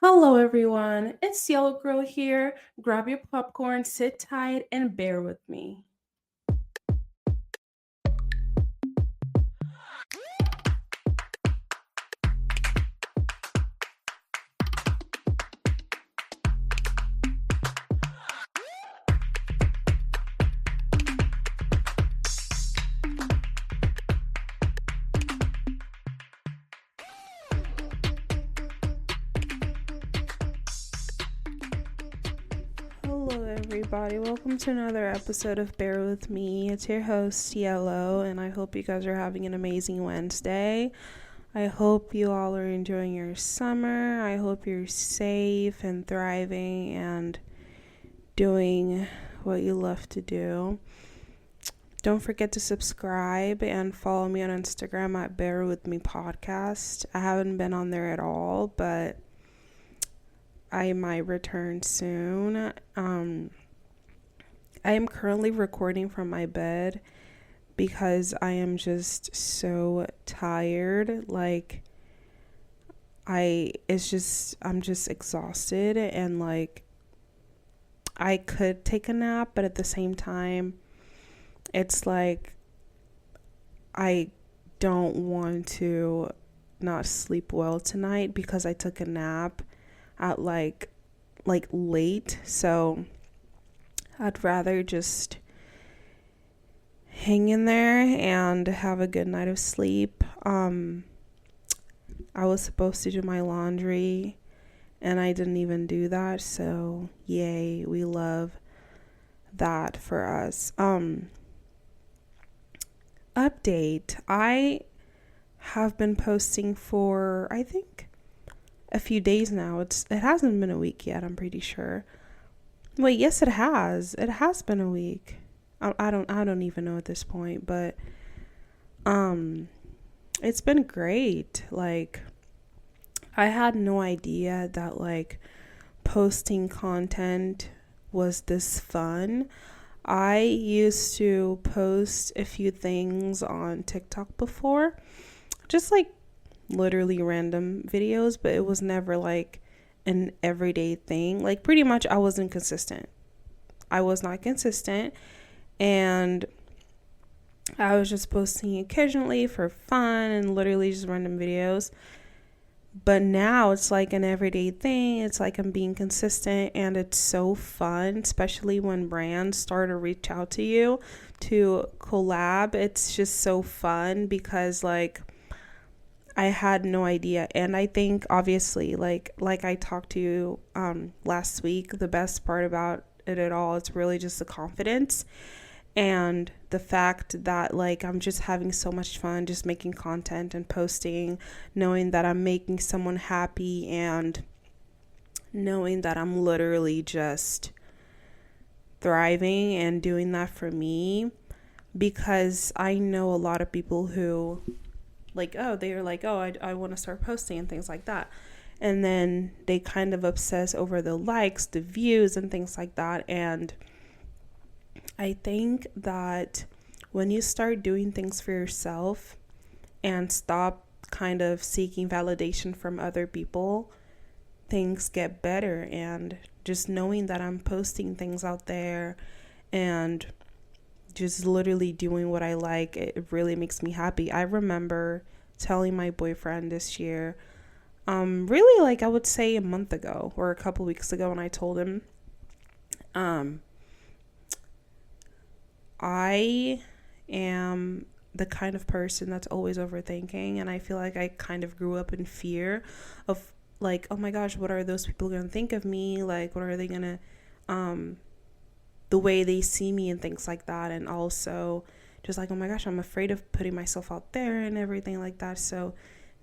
Hello, everyone. It's Yellow Girl here. Grab your popcorn, sit tight, and bear with me. Hello, everybody. Welcome to another episode of Bear With Me. It's your host, Yellow, and I hope you guys are having an amazing Wednesday. I hope you all are enjoying your summer. I hope you're safe and thriving and doing what you love to do. Don't forget to subscribe and follow me on Instagram at Bear With Me Podcast. I haven't been on there at all, but I might return soon. I am currently recording from my bed because I am just so tired. I'm just exhausted, and I could take a nap, but at the same time, it's like I don't want to not sleep well tonight because I took a nap at like late, so I'd rather just hang in there and have a good night of sleep. I was supposed to do my laundry and I didn't even do that, so yay, we love that for us. Update. I have been posting for I think a few days now. It hasn't been a week yet, I'm pretty sure. Wait, yes it has. It has been a week. I don't even know at this point, but um it's been great. I had no idea that posting content was this fun. I used to post a few things on TikTok before, just literally random videos, but it was never like an everyday thing. Like, pretty much I wasn't consistent. I was not consistent, and I was just posting occasionally for fun and literally just random videos. But now it's like an everyday thing. It's like I'm being consistent, and it's so fun, especially when brands start to reach out to you to collab. It's just so fun because I had no idea. And I think obviously like I talked to you last week, the best part about it at all is really just the confidence and the fact that I'm just having so much fun just making content and posting, knowing that I'm making someone happy, and knowing that I'm literally just thriving and doing that for me. Because I know a lot of people who they're like, oh, I want to start posting and things like that, and then they kind of obsess over the likes, the views, and things like that. And I think that when you start doing things for yourself and stop kind of seeking validation from other people, things get better. And just knowing that I'm posting things out there and just literally doing what I like, it really makes me happy. I remember telling my boyfriend this year, really I would say a month ago or a couple weeks ago, and I told him, I am the kind of person that's always overthinking, and I feel like I kind of grew up in fear of oh my gosh, what are those people going to think of me? What are they going to the way they see me and things like that. And also just oh my gosh, I'm afraid of putting myself out there and everything like that. So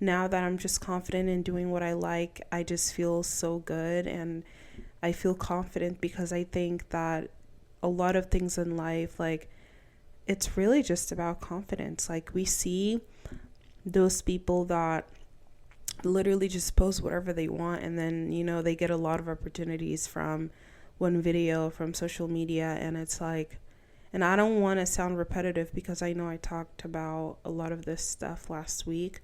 now that I'm just confident in doing what I like, I just feel so good, and I feel confident because I think that a lot of things in life, it's really just about confidence. We see those people that literally just post whatever they want, and then they get a lot of opportunities from one video, from social media. And it's and I don't want to sound repetitive because I know I talked about a lot of this stuff last week,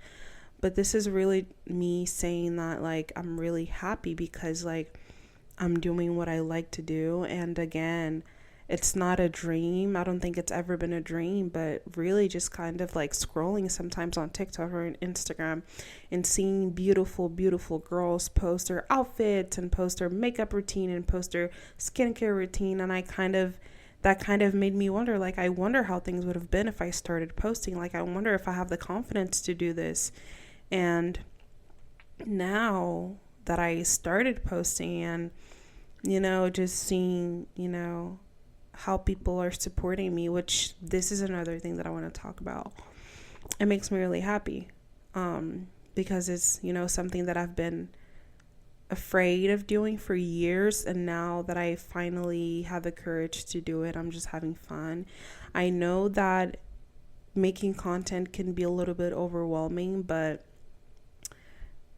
But this is really me saying that, like, I'm really happy because, like, I'm doing what I like to do. And again, it's not a dream. I don't think it's ever been a dream, but really just kind of like scrolling sometimes on TikTok or on Instagram and seeing beautiful, beautiful girls post their outfits and post their makeup routine and post their skincare routine. And that kind of made me wonder, like, I wonder how things would have been if I started posting. Like, I wonder if I have the confidence to do this. And now that I started posting and, just seeing, how people are supporting me, which this is another thing that I want to talk about. It makes me really happy because it's, something that I've been afraid of doing for years. And now that I finally have the courage to do it, I'm just having fun. I know that making content can be a little bit overwhelming, but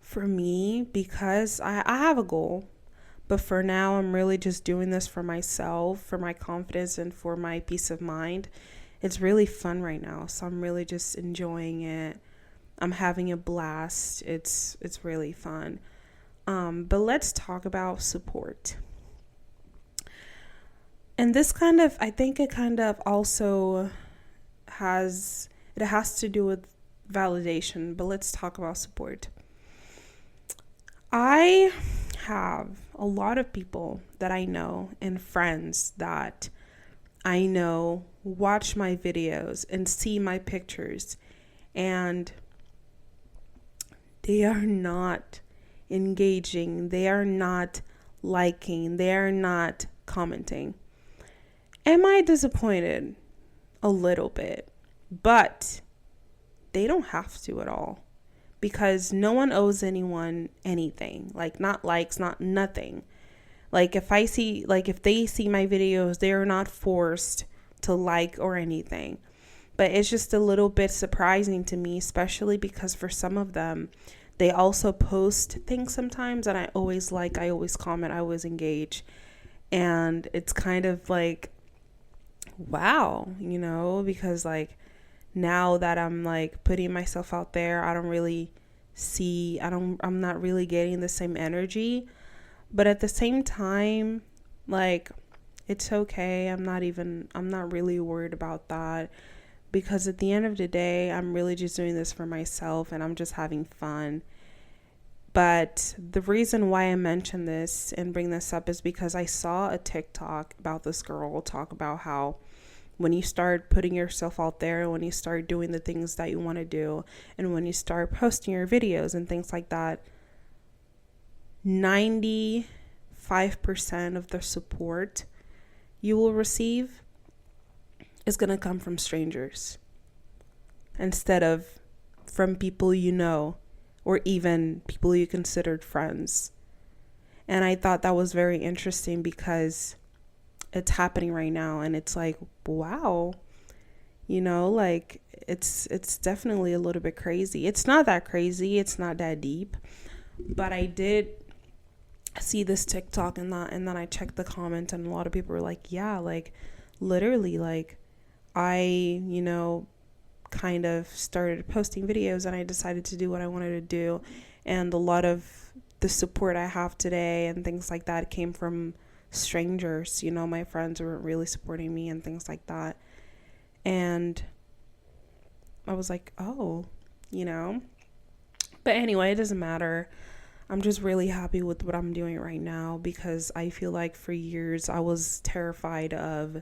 for me, because I have a goal, but for now, I'm really just doing this for myself, for my confidence, and for my peace of mind. It's really fun right now, so I'm really just enjoying it. I'm having a blast. It's really fun. But let's talk about support. And this I think it kind of also has to do with validation, but let's talk about support. I have a lot of people that I know and friends that I know watch my videos and see my pictures, and they are not engaging, they are not liking, they are not commenting. Am I disappointed? A little bit, but they don't have to at all. Because no one owes anyone anything, like not likes, not nothing. Like if they see my videos, they're not forced to like or anything. But it's just a little bit surprising to me, especially because for some of them, they also post things sometimes, and I always like, I always comment, I always engage. And it's kind of like, wow, because like, now that I'm like putting myself out there, I'm not really getting the same energy. But at the same time, like, it's okay. I'm not really worried about that, because at the end of the day, I'm really just doing this for myself and I'm just having fun. But the reason why I mention this and bring this up is because I saw a TikTok about this girl talk about how when you start putting yourself out there, when you start doing the things that you want to do, and when you start posting your videos and things like that, 95% of the support you will receive is going to come from strangers instead of from people you know or even people you considered friends. And I thought that was very interesting because it's happening right now, and it's like, wow, like it's definitely a little bit crazy. It's not that crazy, it's not that deep, but I did see this TikTok and then I checked the comments, and a lot of people were like, yeah, like literally, like I kind of started posting videos and I decided to do what I wanted to do, and a lot of the support I have today and things like that came from strangers. My friends weren't really supporting me and things like that. And I was like, oh, but anyway, it doesn't matter. I'm just really happy with what I'm doing right now, because I feel like for years I was terrified of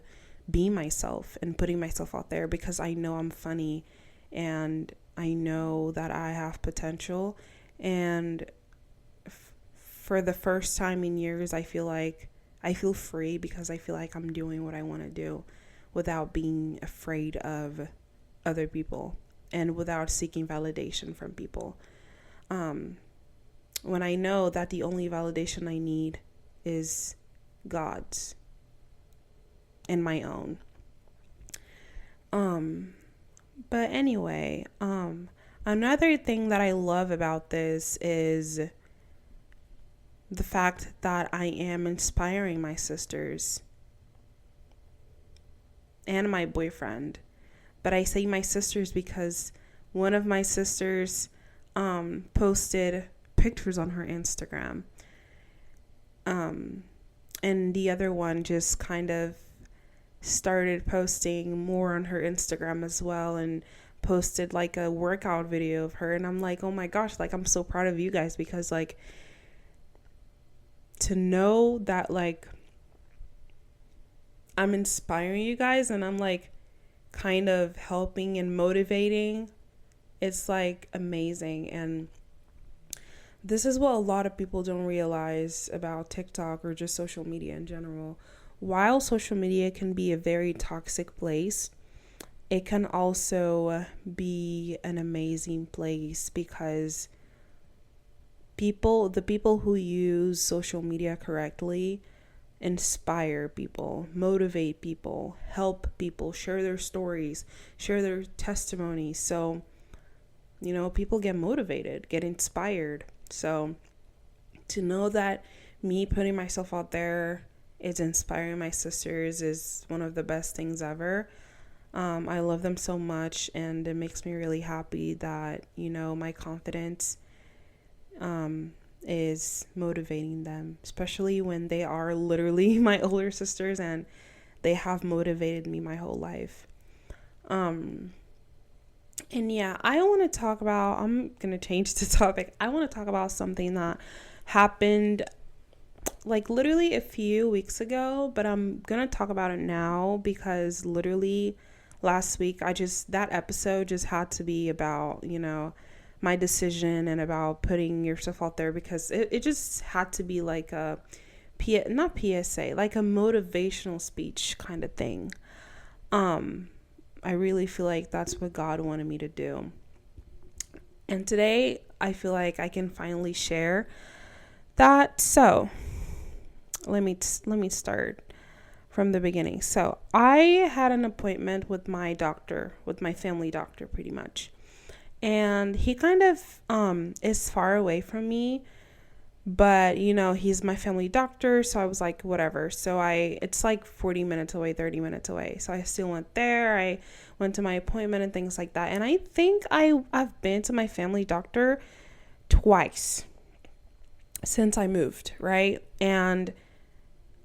being myself and putting myself out there, because I know I'm funny and I know that I have potential. And for the first time in years, I feel free, because I feel like I'm doing what I want to do without being afraid of other people and without seeking validation from people. When I know that the only validation I need is God's and my own. But anyway, another thing that I love about this is the fact that I am inspiring my sisters and my boyfriend. But I say my sisters because one of my sisters posted pictures on her Instagram. And the other one just kind of started posting more on her Instagram as well, and posted like a workout video of her. And I'm like, oh my gosh, like, I'm so proud of you guys, because like, to know that like I'm inspiring you guys and I'm like kind of helping and motivating, it's like amazing. And this is what a lot of people don't realize about TikTok or just social media in general. While social media can be a very toxic place, it can also be an amazing place, because the people who use social media correctly inspire people, motivate people, help people, share their stories, share their testimonies. So, people get motivated, get inspired. So to know that me putting myself out there is inspiring my sisters is one of the best things ever. I love them so much, and it makes me really happy that, my confidence is motivating them, especially when they are literally my older sisters and they have motivated me my whole life. And yeah, I'm going to change the topic. I want to talk about something that happened like literally a few weeks ago, but I'm going to talk about it now because literally last week, that episode just had to be about, my decision and about putting yourself out there, because it just had to be like not PSA, like a motivational speech kind of thing. I really feel like that's what God wanted me to do. And today I feel like I can finally share that. So let me start from the beginning. So I had an appointment with my doctor, with my family doctor pretty much. And he kind of is far away from me, but he's my family doctor, so I was like, whatever. So it's like 40 minutes away, 30 minutes away. So I still went there. I went to my appointment and things like that. And I think I've been to my family doctor twice since I moved, right? And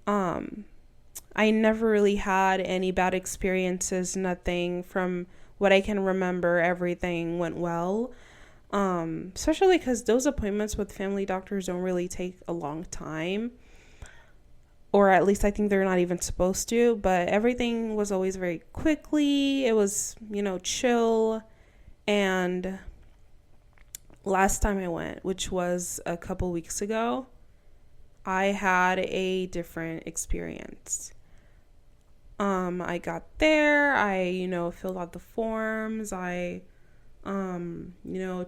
I never really had any bad experiences, nothing. From what I can remember, everything went well. Especially because those appointments with family doctors don't really take a long time, or at least I think they're not even supposed to, but everything was always very quickly. It was, chill. And last time I went, which was a couple weeks ago, I had a different experience. I got there, I, filled out the forms, I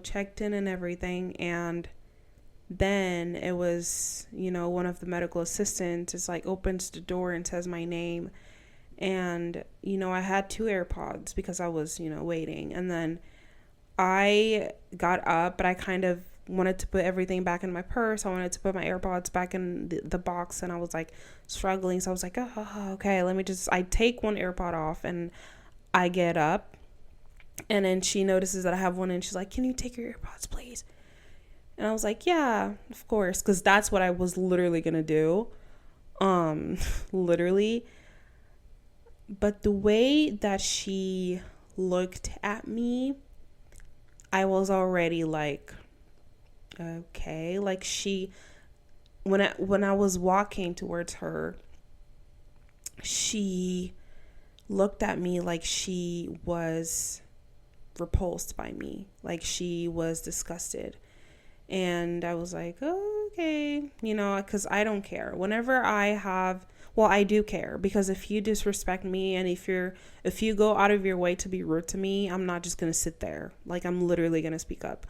checked in and everything. And then it was, one of the medical assistants is like opens the door and says my name. And, I had 2 AirPods because I was, waiting. And then I got up, but I kind of wanted to put everything back in my purse. I wanted to put my AirPods back in the box, and I was like struggling. So I was like, oh, okay, I take one AirPod off, and I get up. And then she notices that I have one, and she's like, can you take your AirPods, please? And I was like, yeah, of course. Because that's what I was literally going to do. Literally. But the way that she looked at me, I was already like, okay. Like when I was walking towards her, she looked at me like she was repulsed by me, like she was disgusted. And I was like, oh, okay, because I don't care. Whenever I do care, because if you disrespect me and if you go out of your way to be rude to me, I'm not just going to sit there. Like, I'm literally going to speak up.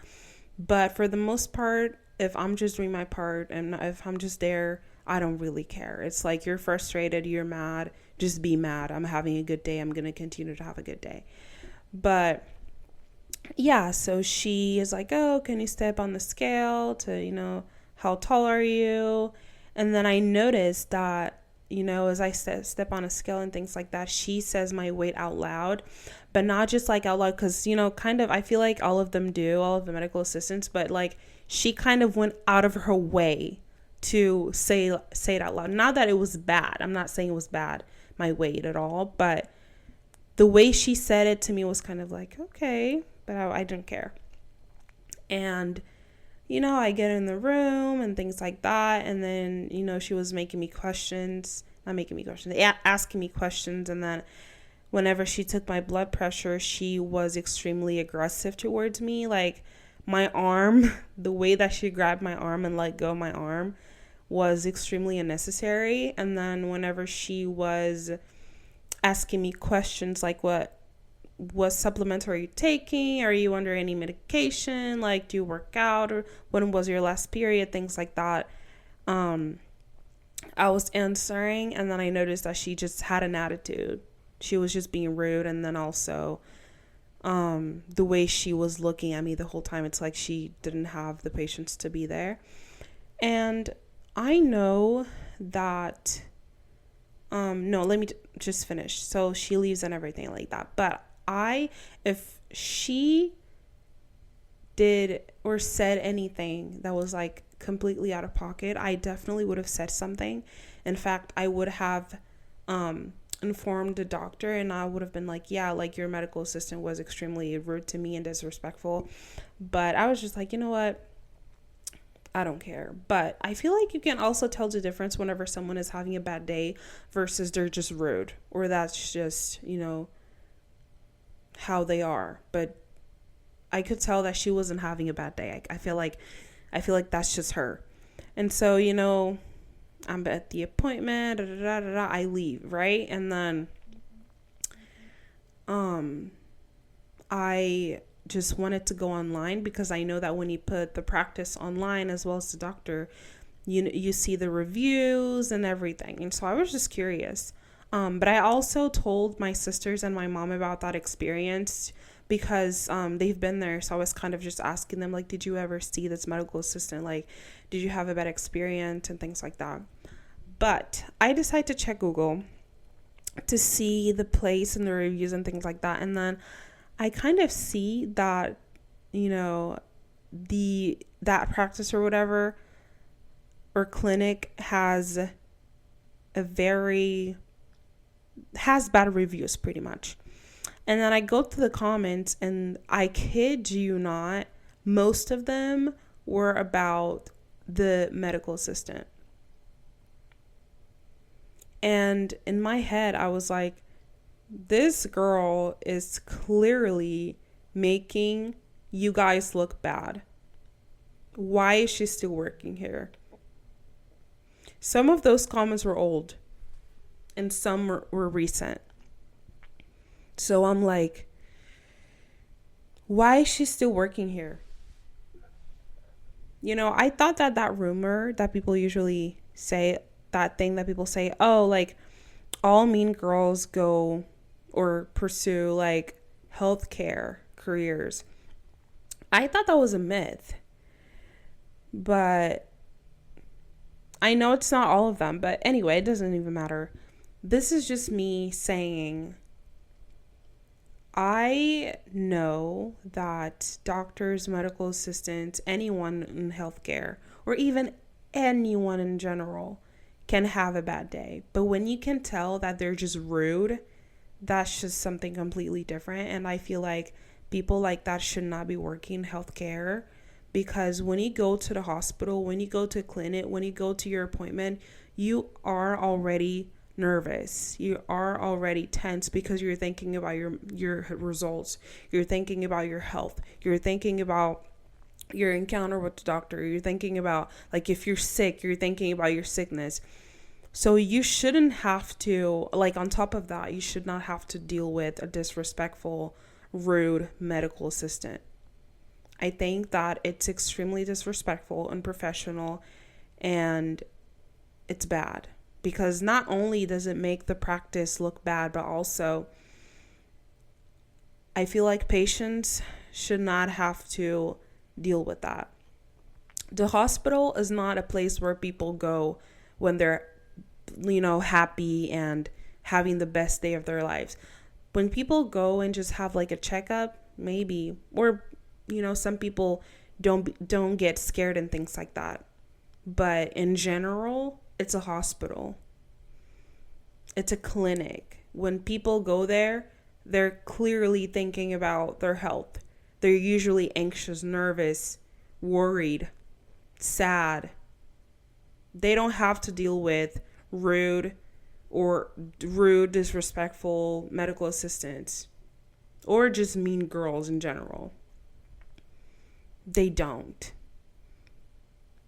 But for the most part, if I'm just doing my part and if I'm just there, I don't really care. It's like, you're frustrated, you're mad, just be mad. I'm having a good day. I'm going to continue to have a good day. But yeah, so she is like, oh, can you step on the scale to, how tall are you? And then I noticed that, as I step on a scale and things like that, she says my weight out loud, but not just like out loud, because, kind of, I feel like all of them do, all of the medical assistants, but like she kind of went out of her way to say it out loud. Not that it was bad. I'm not saying it was bad, my weight at all, but the way she said it to me was kind of like, okay, but I didn't care. And I get in the room and things like that. And then, she was asking me questions. And then whenever she took my blood pressure, she was extremely aggressive towards me. Like my arm, the way that she grabbed my arm and let go of my arm was extremely unnecessary. And then whenever she was asking me questions like, what supplement are you taking? Are you under any medication? Like, do you work out? Or when was your last period? Things like that. I was answering, and then I noticed that she just had an attitude. She was just being rude. And then also, the way she was looking at me the whole time, it's like she didn't have the patience to be there. And I know that, no, let me just finish. So she leaves and everything like that. But if she did or said anything that was like completely out of pocket, I definitely would have said something. In fact, I would have informed the doctor, and I would have been like, yeah, like your medical assistant was extremely rude to me and disrespectful. But I was just like, you know what? I don't care. But I feel like you can also tell the difference whenever someone is having a bad day versus they're just rude, or that's just, how they are. But I could tell that she wasn't having a bad day. I feel like that's just her. And so, I'm at the appointment, I leave, right? And then I just wanted to go online, because I know that when you put the practice online as well as the doctor, you see the reviews and everything. And so I was just curious. But I also told my sisters and my mom about that experience, because they've been there. So I was kind of just asking them, like, did you ever see this medical assistant? Like, did you have a bad experience and things like that? But I decided to check Google to see the place and the reviews and things like that. And then I kind of see that, that practice or whatever, or clinic has bad reviews pretty much. And then I go to the comments, and I kid you not, most of them were about the medical assistant. And in my head, I was like, this girl is clearly making you guys look bad. Why is she still working here? Some of those comments were old, and some were recent. So I'm like, why is she still working here? I thought that rumor that people usually say, that thing that people say, oh, like all mean girls go or pursue like healthcare careers. I thought that was a myth. But I know it's not all of them. But anyway, it doesn't even matter. This is just me saying, I know that doctors, medical assistants, anyone in healthcare, or even anyone in general, can have a bad day. But when you can tell that they're just rude, that's just something completely different. And I feel like people like that should not be working healthcare, because when you go to the hospital, when you go to a clinic, when you go to your appointment, you are already nervous. You are already tense, because you're thinking about your results. You're thinking about your health. You're thinking about your encounter with the doctor. You're thinking about, like, if you're sick, you're thinking about your sickness. So you shouldn't have to, like, on top of that, you should not have to deal with a disrespectful, rude medical assistant. I think that it's extremely disrespectful, unprofessional, and it's bad. Because not only does it make the practice look bad, but also I feel like patients should not have to deal with that. The hospital is not a place where people go when they're happy and having the best day of their lives. When people go and just have like a checkup, maybe, or some people don't get scared and things like that. But in general, it's a hospital. It's a clinic. When people go there, they're clearly thinking about their health. They're usually anxious, nervous, worried, sad. They don't have to deal with rude, disrespectful medical assistants or just mean girls in general. They don't.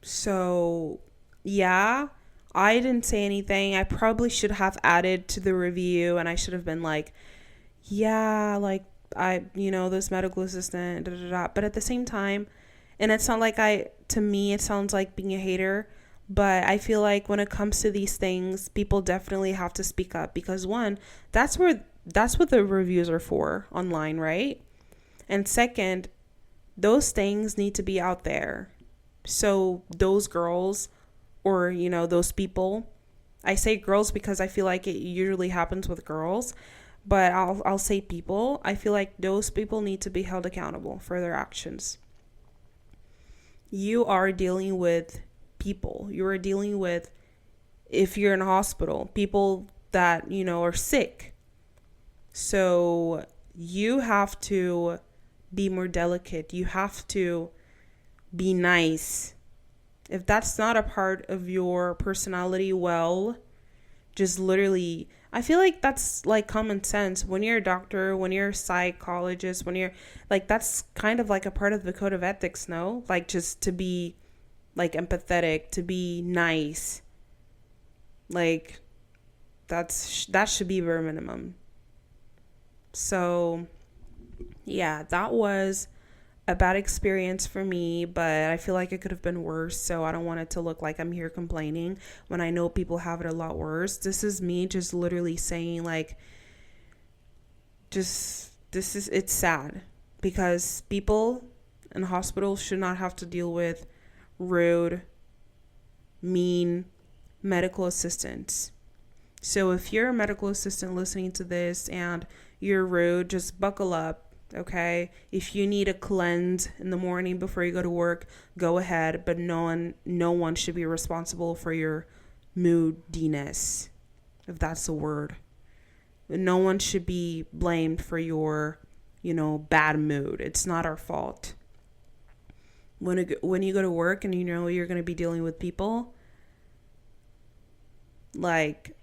So, yeah, I didn't say anything. I probably should have added to the review, and I should have been like, yeah, like, this medical assistant, da, da, da. But at the same time, and it's not like to me, it sounds like being a hater, but I feel like when it comes to these things, people definitely have to speak up because one, that's what the reviews are for online, right? And second, those things need to be out there. So those girls or, those people, I say girls because I feel like it usually happens with girls, but I'll say people. I feel like those people need to be held accountable for their actions. You are dealing with people. You are dealing with, if you're in a hospital, people that, are sick. So you have to be more delicate. You have to be nice. If that's not a part of your personality, well, just literally, I feel like that's like common sense. When you're a doctor, when you're a psychologist, when you're like, that's kind of like a part of the code of ethics, no? Like just to be like empathetic, to be nice. Like that should be bare minimum. So yeah, that was a bad experience for me, but I feel like it could have been worse, so I don't want it to look like I'm here complaining when I know people have it a lot worse. This is me just literally saying like, it's sad because people in hospitals should not have to deal with rude, mean medical assistants. So if you're a medical assistant listening to this and you're rude, just buckle up. Okay, if you need a cleanse in the morning before you go to work, go ahead, but no one should be responsible for your moodiness, if that's a word. No one should be blamed for your, bad mood. It's not our fault. When you go to work and you're going to be dealing with people, like,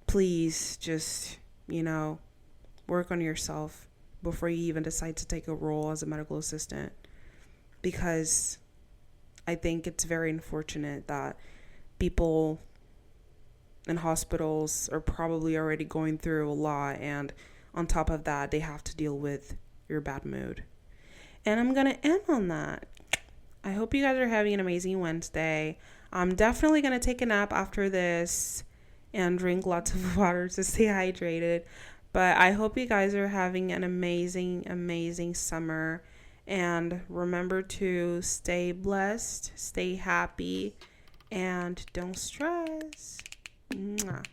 please just, work on yourself before you even decide to take a role as a medical assistant, because I think it's very unfortunate that people in hospitals are probably already going through a lot, and on top of that they have to deal with your bad mood. And I'm gonna end on that. I hope you guys are having an amazing Wednesday. I'm definitely gonna take a nap after this and drink lots of water to stay hydrated. But I hope you guys are having an amazing, amazing summer. And remember to stay blessed, stay happy, and don't stress. Mwah.